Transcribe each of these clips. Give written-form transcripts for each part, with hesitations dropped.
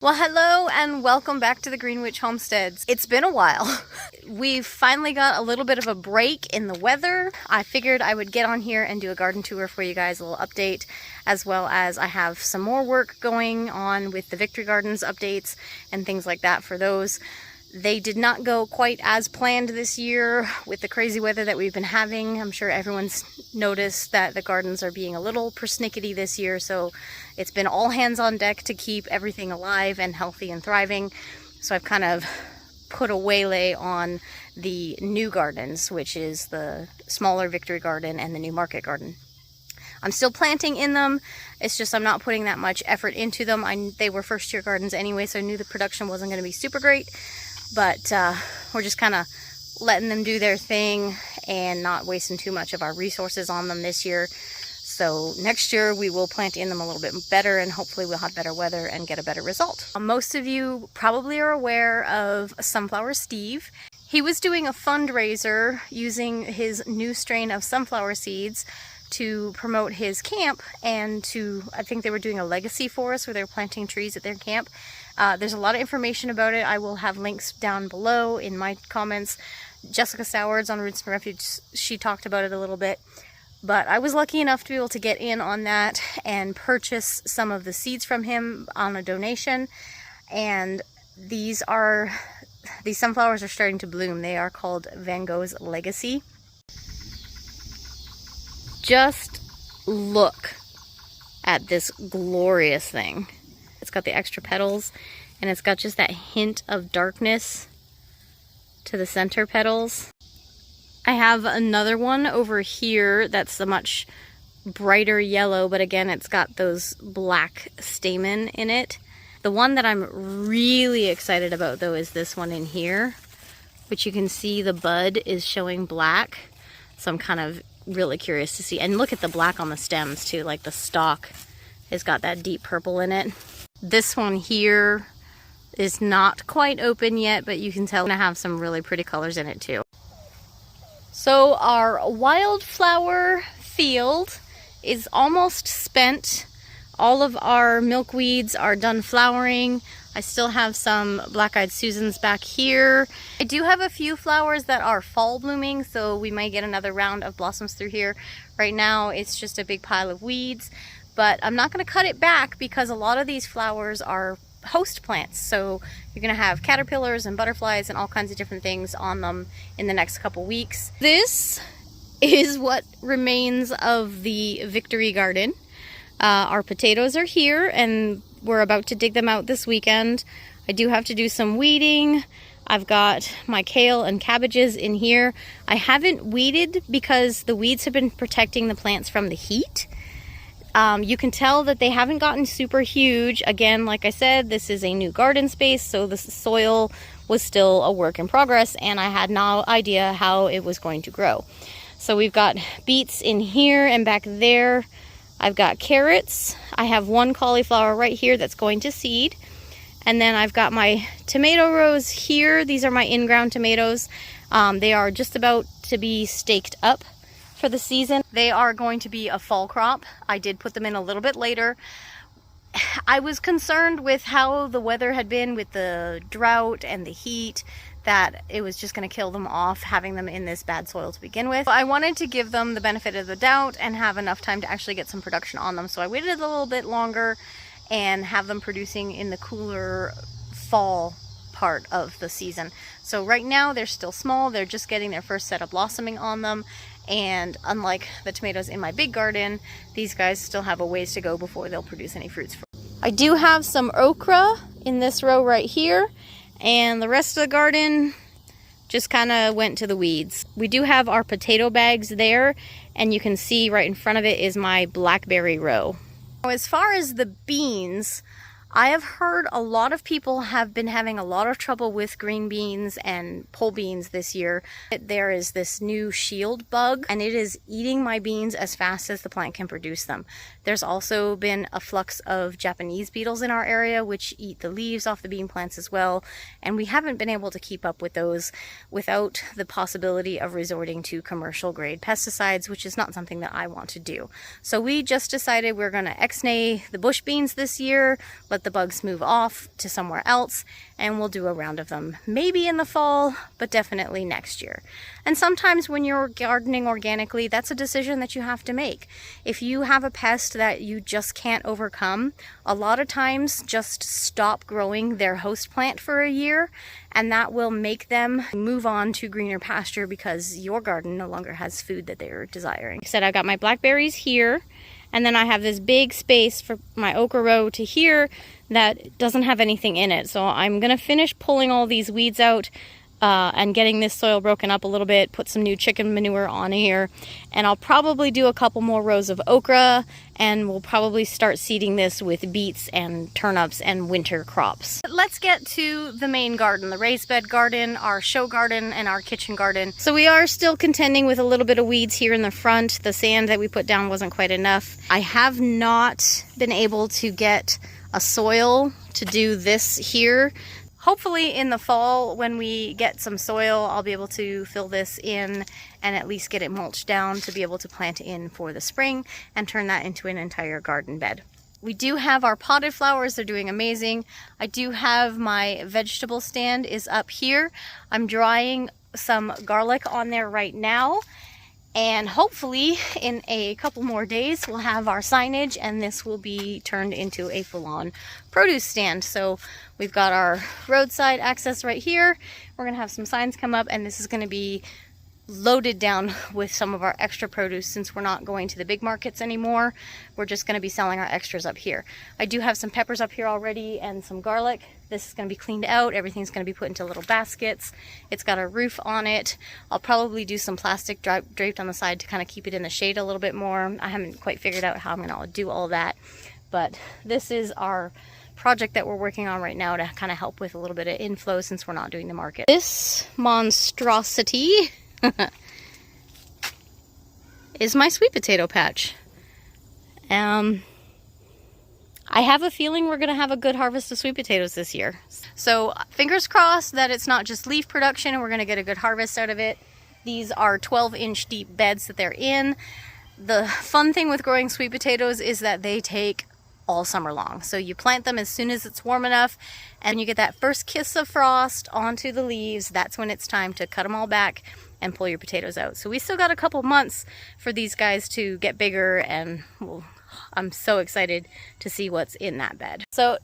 Well, hello and welcome back to the Green Witch Homesteads. It's been a while. We've finally got a little bit of a break in the weather. I figured I would get on here and do a garden tour for you guys, a little update, as well as I have some more work going on with the Victory Gardens updates and things like that for those. They did not go quite as planned this year with the crazy weather that we've been having. I'm sure everyone's noticed that the gardens are being a little persnickety this year, so it's been all hands on deck to keep everything alive and healthy and thriving. So I've kind of put a waylay on the new gardens, which is the smaller Victory Garden and the new Market Garden. I'm still planting in them. It's just I'm not putting that much effort into them. They were first year gardens anyway, so I knew the production wasn't going to be super great. But we're just kind of letting them do their thing and not wasting too much of our resources on them this year. So next year we will plant in them a little bit better, and hopefully we'll have better weather and get a better result. Most of you probably are aware of Sunflower Steve. He was doing a fundraiser using his new strain of sunflower seeds to promote his camp, and I think they were doing a legacy forest where they were planting trees at their camp. There's a lot of information about it. I will have links down below in my comments. Jessica Sowards on Roots and Refuge, she talked about it a little bit. But I was lucky enough to be able to get in on that and purchase some of the seeds from him on a donation. And these sunflowers are starting to bloom. They are called Van Gogh's Legacy. Just look at this glorious thing. It's got the extra petals, and it's got just that hint of darkness to the center petals. I have another one over here that's a much brighter yellow, but again, it's got those black stamen in it. The one that I'm really excited about though is this one in here, which you can see the bud is showing black. So I'm kind of really curious to see. And look at the black on the stems too, like the stalk has got that deep purple in it. This one here is not quite open yet, but you can tell it's gonna have some really pretty colors in it too. So our wildflower field is almost spent. All of our milkweeds are done flowering. I still have some black-eyed Susans back here. I do have a few flowers that are fall blooming, so we might get another round of blossoms through here. Right now it's just a big pile of weeds, but I'm not going to cut it back because a lot of these flowers are host plants, so you're going to have caterpillars and butterflies and all kinds of different things on them in the next couple weeks. This is what remains of the Victory Garden. Our potatoes are here and we're about to dig them out this weekend. I do have to do some weeding. I've got my kale and cabbages in here. I haven't weeded because the weeds have been protecting the plants from the heat. You can tell that they haven't gotten super huge. Again, like I said, this is a new garden space, so the soil was still a work in progress and I had no idea how it was going to grow. So we've got beets in here and back there. I've got carrots. I have one cauliflower right here that's going to seed. And then I've got my tomato rows here. These are my in-ground tomatoes. They are just about to be staked up for the season. They are going to be a fall crop. I did put them in a little bit later. I was concerned with how the weather had been with the drought and the heat, that it was just going to kill them off having them in this bad soil to begin with. I wanted to give them the benefit of the doubt and have enough time to actually get some production on them. So I waited a little bit longer and have them producing in the cooler fall part of the season. So right now they're still small. They're just getting their first set of blossoming on them. And unlike the tomatoes in my big garden, these guys still have a ways to go before they'll produce any fruits. I do have some okra in this row right here, and the rest of the garden just kind of went to the weeds. We do have our potato bags there, and you can see right in front of it is my blackberry row. As far as the beans, I have heard a lot of people have been having a lot of trouble with green beans and pole beans this year. There is this new shield bug and it is eating my beans as fast as the plant can produce them. There's also been a flux of Japanese beetles in our area which eat the leaves off the bean plants as well, and we haven't been able to keep up with those without the possibility of resorting to commercial grade pesticides, which is not something that I want to do. So we just decided we're going to ex-nay the bush beans this year. let the bugs move off to somewhere else, and we'll do a round of them maybe in the fall, but definitely next year. And sometimes when you're gardening organically, that's a decision that you have to make. If you have a pest that you just can't overcome, a lot of times just stop growing their host plant for a year, and that will make them move on to greener pasture because your garden no longer has food that they're desiring. Like I said, I've got my blackberries here, and then I have this big space for my okra row to here that doesn't have anything in it. So I'm gonna finish pulling all these weeds out and getting this soil broken up a little bit, put some new chicken manure on here, and I'll probably do a couple more rows of okra, and we'll probably start seeding this with beets and turnips and winter crops. But let's get to the main garden, the raised bed garden, our show garden, and our kitchen garden. So we are still contending with a little bit of weeds here in the front. The sand that we put down wasn't quite enough. I have not been able to get a soil to do this here. Hopefully in the fall, when we get some soil, I'll be able to fill this in and at least get it mulched down to be able to plant in for the spring and turn that into an entire garden bed. We do have our potted flowers. They're doing amazing. I do have my vegetable stand is up here. I'm drying some garlic on there right now. And hopefully in a couple more days, we'll have our signage and this will be turned into a full-on produce stand. So we've got our roadside access right here. We're gonna have some signs come up, and this is gonna be loaded down with some of our extra produce. Since we're not going to the big markets anymore, we're just going to be selling our extras up here. I do have some peppers up here already and some garlic. This is going to be cleaned out. Everything's going to be put into little baskets. It's got a roof on it. I'll probably do some plastic draped on the side to kind of keep it in the shade a little bit more. I haven't quite figured out how I'm going to do all that, but this is our project that we're working on right now to kind of help with a little bit of inflow since we're not doing the market. This monstrosity is my sweet potato patch. I have a feeling we're gonna have a good harvest of sweet potatoes this year. So fingers crossed that it's not just leaf production and we're gonna get a good harvest out of it. These are 12-inch deep beds that they're in. The fun thing with growing sweet potatoes is that they take all summer long. So you plant them as soon as it's warm enough and you get that first kiss of frost onto the leaves. That's when it's time to cut them all back and pull your potatoes out. So we still got a couple months for these guys to get bigger, and I'm so excited to see what's in that bed. So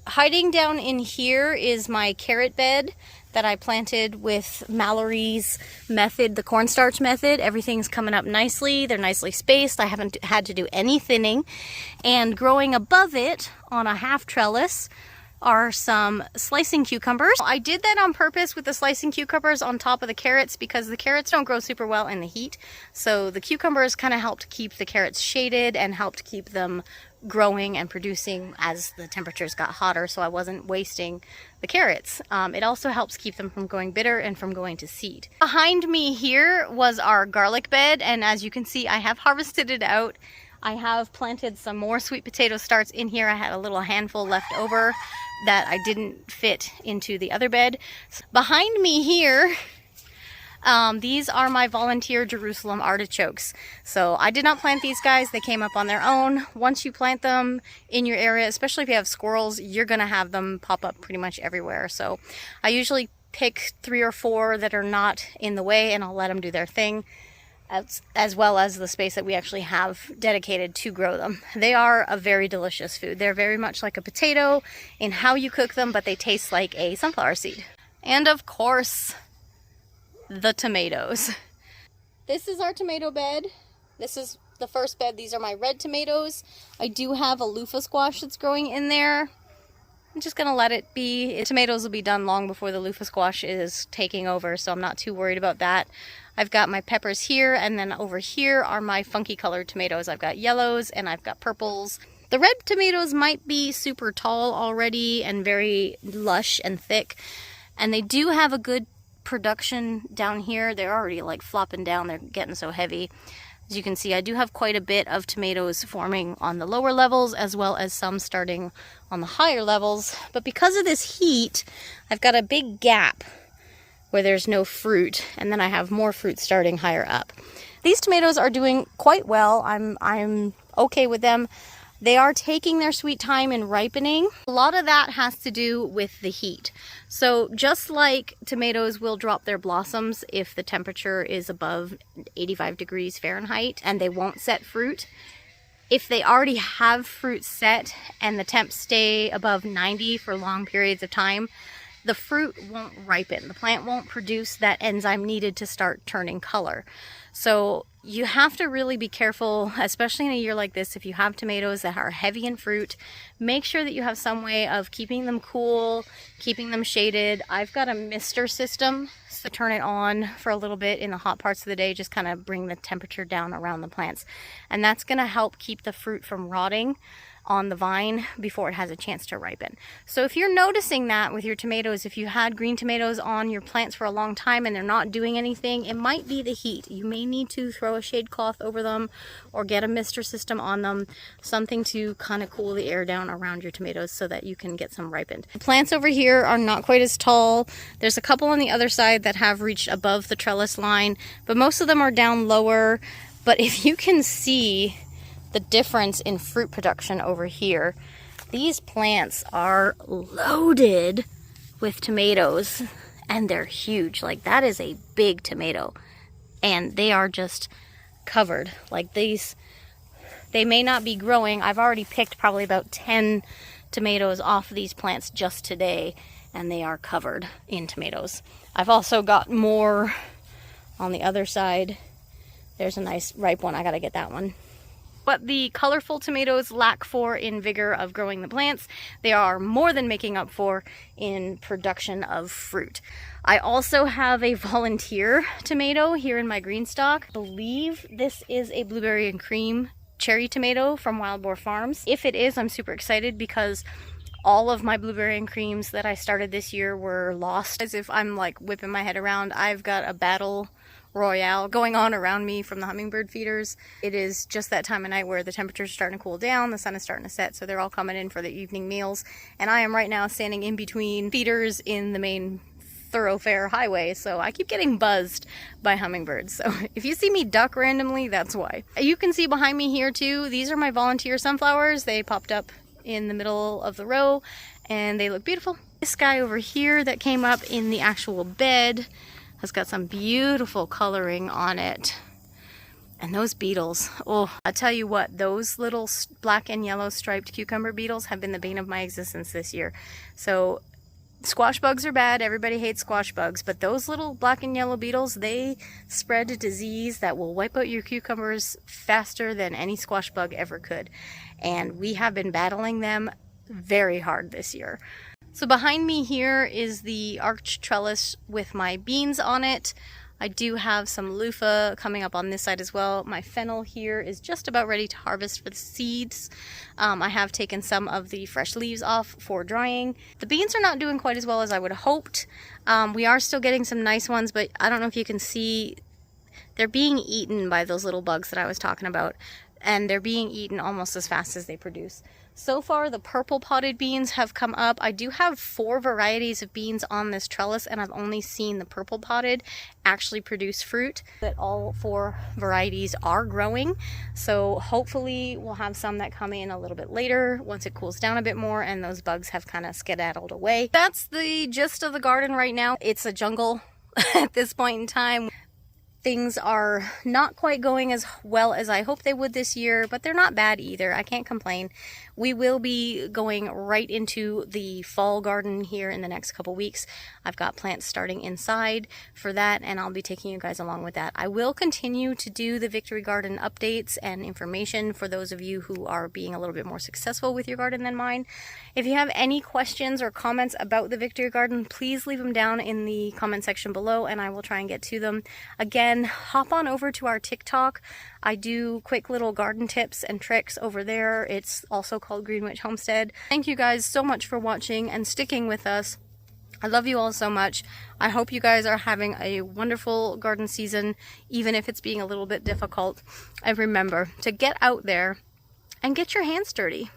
hiding down in here is my carrot bed that I planted with Mallory's method, the cornstarch method. Everything's coming up nicely. They're nicely spaced. I haven't had to do any thinning. And growing above it on a half trellis are some slicing cucumbers. I did that on purpose with the slicing cucumbers on top of the carrots because the carrots don't grow super well in the heat. So the cucumbers kind of helped keep the carrots shaded and helped keep them growing and producing as the temperatures got hotter, so I wasn't wasting the carrots. It also helps keep them from going bitter and from going to seed. Behind me here was our garlic bed, and as you can see, I have harvested it out. I have planted some more sweet potato starts in here. I had a little handful left over that I didn't fit into the other bed. Behind me here, these are my volunteer Jerusalem artichokes. So I did not plant these guys. They came up on their own. Once you plant them in your area, especially if you have squirrels, you're gonna have them pop up pretty much everywhere. So I usually pick 3 or 4 that are not in the way and I'll let them do their thing, as well as the space that we actually have dedicated to grow them. They are a very delicious food. They're very much like a potato in how you cook them, but they taste like a sunflower seed. And of course, the tomatoes. This is our tomato bed. This is the first bed. These are my red tomatoes. I do have a loofah squash that's growing in there. I'm just gonna let it be. Tomatoes will be done long before the loofah squash is taking over, so I'm not too worried about that. I've got my peppers here, and then over here are my funky colored tomatoes. I've got yellows and I've got purples. The red tomatoes might be super tall already and very lush and thick, and they do have a good production down here. They're already like flopping down. They're getting so heavy. As you can see, I do have quite a bit of tomatoes forming on the lower levels as well as some starting on the higher levels. But because of this heat, I've got a big gap where there's no fruit, and then I have more fruit starting higher up. These tomatoes are doing quite well. I'm okay with them. They are taking their sweet time in ripening. A lot of that has to do with the heat. So just like tomatoes will drop their blossoms if the temperature is above 85 degrees Fahrenheit and they won't set fruit, if they already have fruit set and the temps stay above 90 for long periods of time, the fruit won't ripen. The plant won't produce that enzyme needed to start turning color. So you have to really be careful, especially in a year like this. If you have tomatoes that are heavy in fruit, make sure that you have some way of keeping them cool, keeping them shaded. I've got a mister system, so turn it on for a little bit in the hot parts of the day, just kind of bring the temperature down around the plants. And that's going to help keep the fruit from rotting on the vine before it has a chance to ripen. So if you're noticing that with your tomatoes, if you had green tomatoes on your plants for a long time and they're not doing anything, it might be the heat. You may need to throw a shade cloth over them or get a mister system on them, something to kind of cool the air down around your tomatoes so that you can get some ripened. The plants over here are not quite as tall. There's a couple on the other side that have reached above the trellis line, but most of them are down lower. But if you can see the difference in fruit production over here, these plants are loaded with tomatoes and they're huge. Like, that is a big tomato and they are just covered. Like, these, they may not be growing. I've already picked probably about 10 tomatoes off these plants just today and they are covered in tomatoes. I've also got more on the other side. There's a nice ripe one. I gotta get that one. What the colorful tomatoes lack for in vigor of growing the plants, they are more than making up for in production of fruit. I also have a volunteer tomato here in my green stock. I believe this is a blueberry and cream cherry tomato from Wild Boar Farms. If it is, I'm super excited because all of my blueberry and creams that I started this year were lost. As if I'm like whipping my head around, I've got a battle royale going on around me from the hummingbird feeders. It is just that time of night where the temperatures are starting to cool down, the sun is starting to set, so they're all coming in for the evening meals. And I am right now standing in between feeders in the main thoroughfare highway, so I keep getting buzzed by hummingbirds. So if you see me duck randomly, that's why. You can see behind me here too, these are my volunteer sunflowers. They popped up in the middle of the row and they look beautiful. This guy over here that came up in the actual bed has got some beautiful coloring on it. And those beetles, oh, I tell you what, those little black and yellow striped cucumber beetles have been the bane of my existence this year. So squash bugs are bad, everybody hates squash bugs, but those little black and yellow beetles, they spread a disease that will wipe out your cucumbers faster than any squash bug ever could. And we have been battling them very hard this year. So behind me here is the arch trellis with my beans on it. I do have some loofah coming up on this side as well. My fennel here is just about ready to harvest for the seeds. I have taken some of the fresh leaves off for drying. The beans are not doing quite as well as I would have hoped. We are still getting some nice ones, but I don't know if you can see, they're being eaten by those little bugs that I was talking about. And they're being eaten almost as fast as they produce. So far, the purple potted beans have come up. I do have 4 varieties of beans on this trellis, and I've only seen the purple potted actually produce fruit. But all 4 varieties are growing, so hopefully we'll have some that come in a little bit later once it cools down a bit more and those bugs have kind of skedaddled away. That's the gist of the garden right now. It's a jungle at this point in time. Things are not quite going as well as I hoped they would this year, but they're not bad either. I can't complain. We will be going right into the fall garden here in the next couple weeks. I've got plants starting inside for that, and I'll be taking you guys along with that. I will continue to do the Victory Garden updates and information for those of you who are being a little bit more successful with your garden than mine. If you have any questions or comments about the Victory Garden, please leave them down in the comment section below and I will try and get to them. Again, hop on over to our TikTok. I do quick little garden tips and tricks over there. It's also called Greenwich Homestead. Thank you guys so much for watching and sticking with us. I love you all so much. I hope you guys are having a wonderful garden season, even if it's being a little bit difficult. And remember to get out there and get your hands dirty.